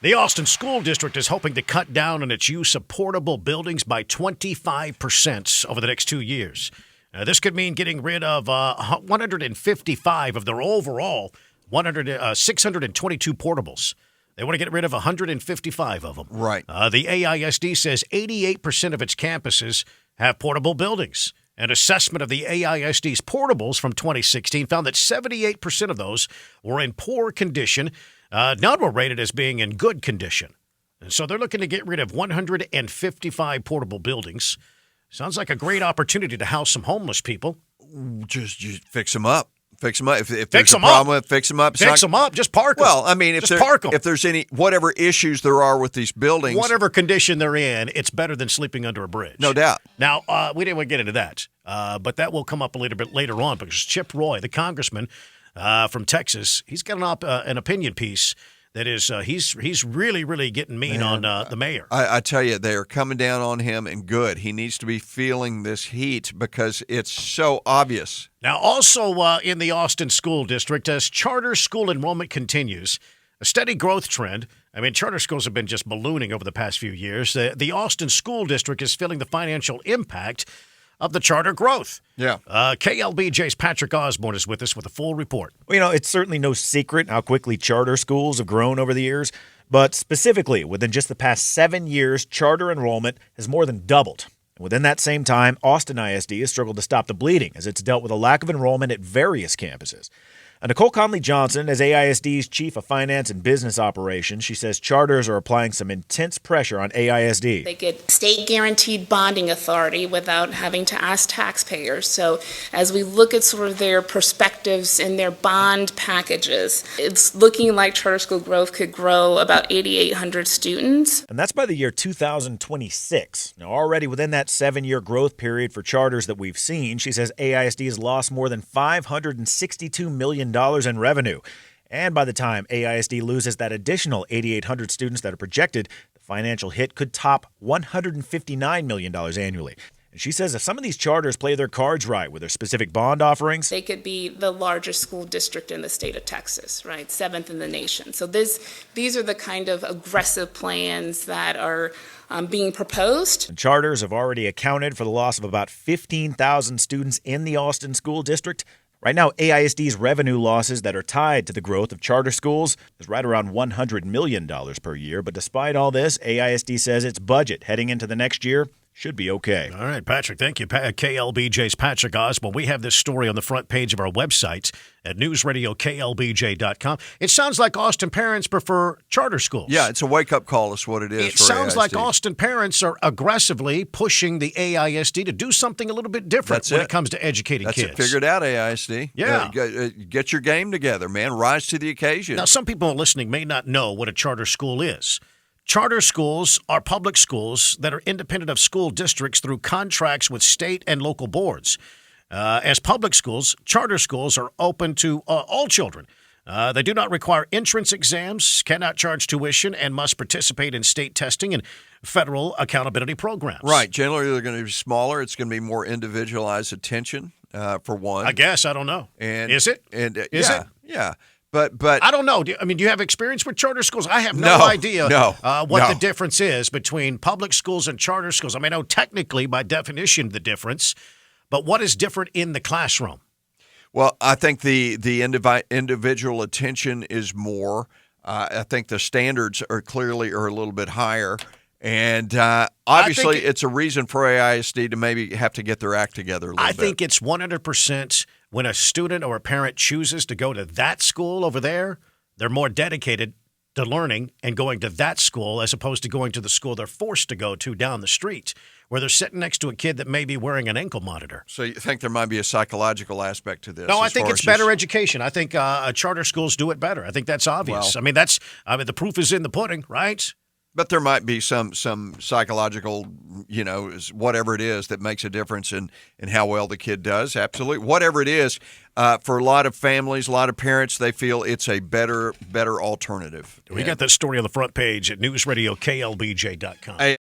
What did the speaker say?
The Austin School District is hoping to cut down on its use of portable buildings by 25% over the next 2 years. This could mean getting rid of 155 of their overall 622 portables. They want to get rid of 155 of them. Right. The AISD says 88% of its campuses have portable buildings. An assessment of the AISD's portables from 2016 found that 78% of those were in poor condition. None were rated as being in good condition. And so they're looking to get rid of 155 portable buildings. Sounds like a great opportunity to house some homeless people. Just fix them up. Fix them up. If Fix there's a them problem up. with fix them up. Fix them up. Just park them. Well, I mean, if there's any whatever issues there are with these buildings, whatever condition they're in, it's better than sleeping under a bridge. No doubt. Now, we didn't want to get into that, but that will come up a little bit later on because Chip Roy, the congressman from Texas, he's got an opinion piece that is he's really, really getting mean on the mayor. I tell you, they are coming down on him, and good. He needs to be feeling this heat because it's so obvious. Now, also in the Austin School District, as charter school enrollment continues, a steady growth trend. I mean, charter schools have been just ballooning over the past few years. The Austin School District is feeling the financial impact of the charter growth. Yeah. KLBJ's Patrick Osborne is with us with a full report. Well, it's certainly no secret how quickly charter schools have grown over the years, but specifically within just the past 7 years, charter enrollment has more than doubled. And within that same time, Austin ISD has struggled to stop the bleeding as it's dealt with a lack of enrollment at various campuses. Nicole Conley-Johnson is AISD's Chief of Finance and Business Operations. She says charters are applying some intense pressure on AISD. They get state-guaranteed bonding authority without having to ask taxpayers. So as we look at sort of their perspectives in their bond packages, it's looking like charter school growth could grow about 8,800 students. And that's by the year 2026. Now, already within that 7-year growth period for charters that we've seen, she says AISD has lost more than $562 million in revenue. And by the time AISD loses that additional 8,800 students that are projected, the financial hit could top $159 million annually. And she says if some of these charters play their cards right with their specific bond offerings, they could be the largest school district in the state of Texas, right? 7th in the nation. So these are the kind of aggressive plans that are being proposed. And charters have already accounted for the loss of about 15,000 students in the Austin School District. Right now, AISD's revenue losses that are tied to the growth of charter schools is right around $100 million per year. But despite all this, AISD says its budget heading into the next year should be okay. All right, Patrick, thank you. KLBJ's Patrick Osborne. We have this story on the front page of our website at newsradioklbj.com. It sounds like Austin parents prefer charter schools. Yeah, it's a wake-up call is what it is. It sounds like Austin parents are aggressively pushing the AISD to do something a little bit different when it comes to educating kids. That's it. Figured out, AISD. Yeah. Get your game together, man. Rise to the occasion. Now, some people listening may not know what a charter school is. Charter schools are public schools that are independent of school districts through contracts with state and local boards. As public schools, charter schools are open to all children. They do not require entrance exams, cannot charge tuition, and must participate in state testing and federal accountability programs. Right. Generally, they're going to be smaller. It's going to be more individualized attention, for one. I guess. I don't know. And, is it? Is it? Yeah. But I don't know. Do you have experience with charter schools? I have no idea what the difference is between public schools and charter schools. I mean, I know technically, by definition, the difference, but what is different in the classroom? Well, I think the individual attention is more. I think the standards are clearly a little bit higher. And obviously, it's a reason for AISD to maybe have to get their act together a little bit. I think it's 100% when a student or a parent chooses to go to that school over there, they're more dedicated to learning and going to that school as opposed to going to the school they're forced to go to down the street, where they're sitting next to a kid that may be wearing an ankle monitor. So you think there might be a psychological aspect to this? No, I think it's better education. I think charter schools do it better. I think that's obvious. Well, the proof is in the pudding, right? But there might be some psychological, whatever it is that makes a difference in how well the kid does. Absolutely. Whatever it is, for a lot of families, a lot of parents, they feel it's a better alternative. We got that story on the front page at newsradioklbj.com.